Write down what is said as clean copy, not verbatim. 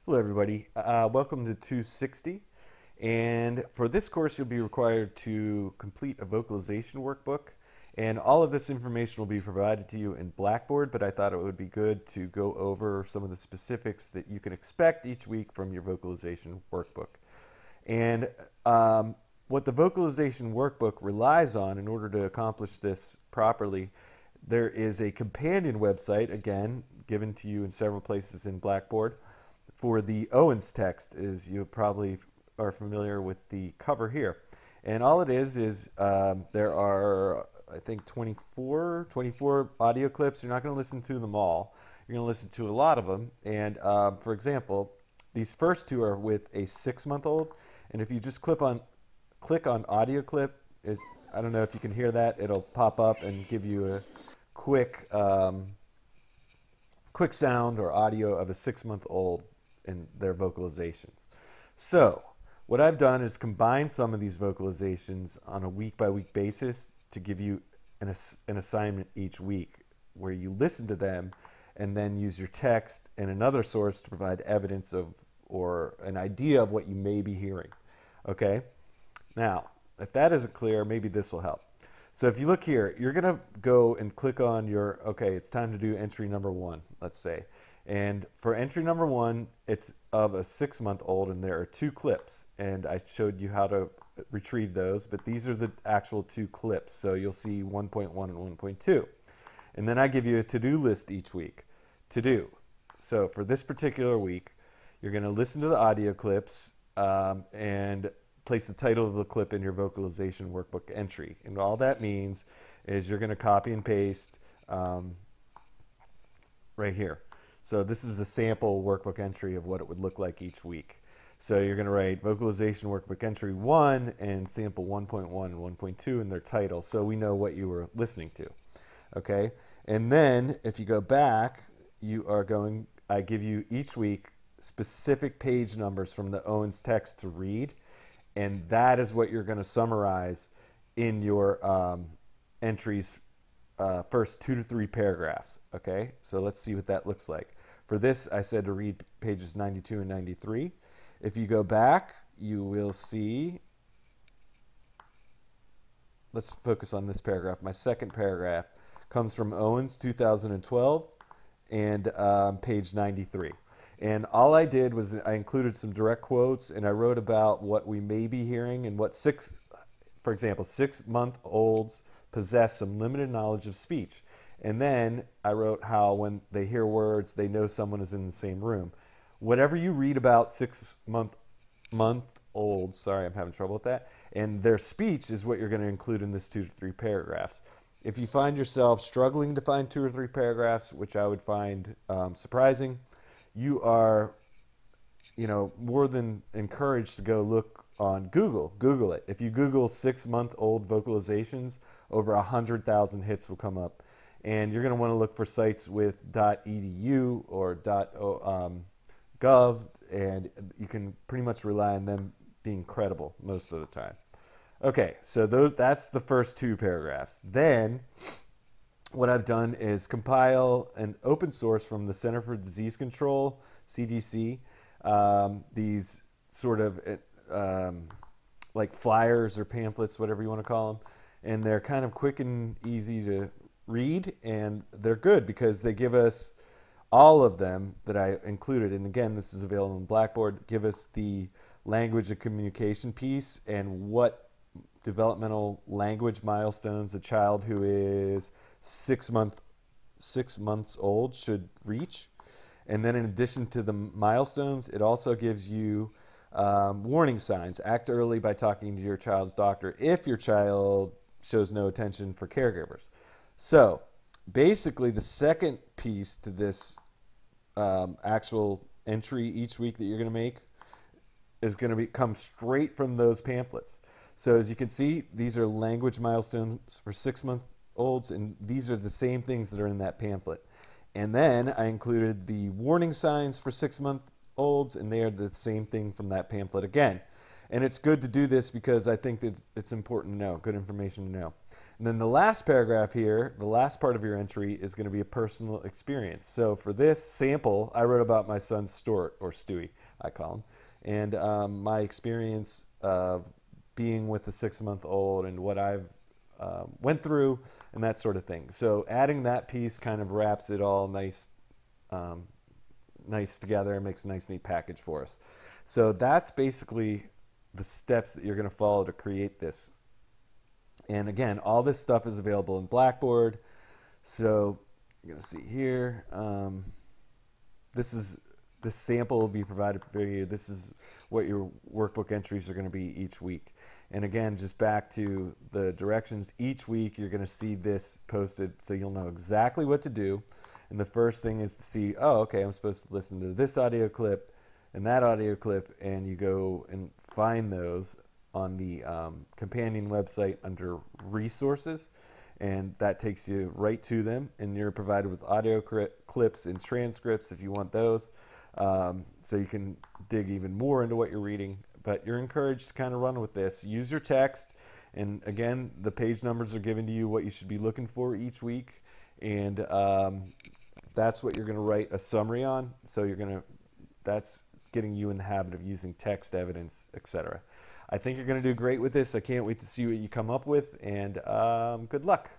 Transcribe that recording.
Hello everybody, welcome to 260, and for this course you'll be required to complete a vocalization workbook, and all of this information will be provided to you in Blackboard, but I thought it would be good to go over some of the specifics that you can expect each week from your vocalization workbook. And what the vocalization workbook relies on in order to accomplish this properly, there is a companion website, again, given to you in several places in Blackboard, for the Owens text. Is you probably are familiar with the cover here. And all it is there are, I think, 24 audio clips. You're not going to listen to them all. You're going to listen to a lot of them. And for example, these first two are with a 6-month-old. And if you just click on audio clip, I don't know if you can hear that. It'll pop up and give you a quick sound or audio of a 6-month-old in their vocalizations. So what I've done is combine some of these vocalizations on a week-by-week basis to give you an assignment each week where you listen to them and then use your text and another source to provide evidence of or an idea of what you may be hearing. Okay? Now, if that isn't clear, maybe this will help. So if you look here, you're going to go and click on your, okay, it's time to do entry number 1, let's say. And for entry number 1, it's of a 6-month-old, and there are 2 clips. And I showed you how to retrieve those, but these are the actual 2 clips. So you'll see 1.1 and 1.2. And then I give you a to-do list each week. To do. So for this particular week, you're going to listen to the audio clips and place the title of the clip in your vocalization workbook entry. And all that means is you're going to copy and paste right here. So this is a sample workbook entry of what it would look like each week. So you're going to write vocalization workbook entry 1 and sample 1.1 and 1.2 in their title, so we know what you were listening to. Okay? And then if you go back, I give you each week specific page numbers from the Owens text to read, and that is what you're going to summarize in your entries, first 2 to 3 paragraphs. Okay, so let's see what that looks like. For this, I said to read pages 92 and 93. If you go back, you will see, let's focus on this paragraph. My second paragraph comes from Owens 2012 and page 93. And all I did was I included some direct quotes, and I wrote about what we may be hearing and what for example, 6-month-olds possess some limited knowledge of speech. And then I wrote how when they hear words, they know someone is in the same room. Whatever you read about 6-month-olds, sorry, I'm having trouble with that, and their speech is what you're going to include in this 2 to 3 paragraphs. If you find yourself struggling to find 2 or 3 paragraphs, which I would find surprising, you are, more than encouraged to go look on Google. Google it. If you Google 6-month-old vocalizations, over 100,000 hits will come up. And you're going to want to look for sites with .edu or .gov, and you can pretty much rely on them being credible most of the time. Okay, so that's the first 2 paragraphs. Then what I've done is compile an open source from the Center for Disease Control, CDC, these sort of like flyers or pamphlets, whatever you want to call them, and they're kind of quick and easy to read, and they're good because they give us all of them that I included, and again, this is available in Blackboard, give us the language of communication piece and what developmental language milestones a child who is 6 months old should reach. And then in addition to the milestones, it also gives you warning signs. Act early by talking to your child's doctor if your child shows no attention for caregivers. So basically the second piece to this actual entry each week that you're going to make is going to come straight from those pamphlets. So as you can see, these are language milestones for 6-month-olds, and these are the same things that are in that pamphlet. And then I included the warning signs for 6-month-olds, and they are the same thing from that pamphlet again. And it's good to do this because I think that it's important to know, good information to know. And then the last paragraph here, the last part of your entry is going to be a personal experience. So for this sample, I wrote about my son Stuart, or Stewie, I call him, and my experience of being with the 6-month-old and what I've went through and that sort of thing. So adding that piece kind of wraps it all nice together and makes a nice neat package for us. So that's basically the steps that you're going to follow to create this. And again, all this stuff is available in Blackboard. So you're going to see here, this sample will be provided for you. This is what your workbook entries are going to be each week. And again, just back to the directions, each week you're going to see this posted so you'll know exactly what to do. And the first thing is to see, oh, okay, I'm supposed to listen to this audio clip and that audio clip, and you go and find those on the companion website under resources, and that takes you right to them, and you're provided with audio clips and transcripts if you want those, so you can dig even more into what you're reading. But you're encouraged to kind of run with this. Use your text, and again, the page numbers are given to you what you should be looking for each week, and that's what you're going to write a summary on. So that's getting you in the habit of using text, evidence, etc. I think you're going to do great with this. I can't wait to see what you come up with, and good luck.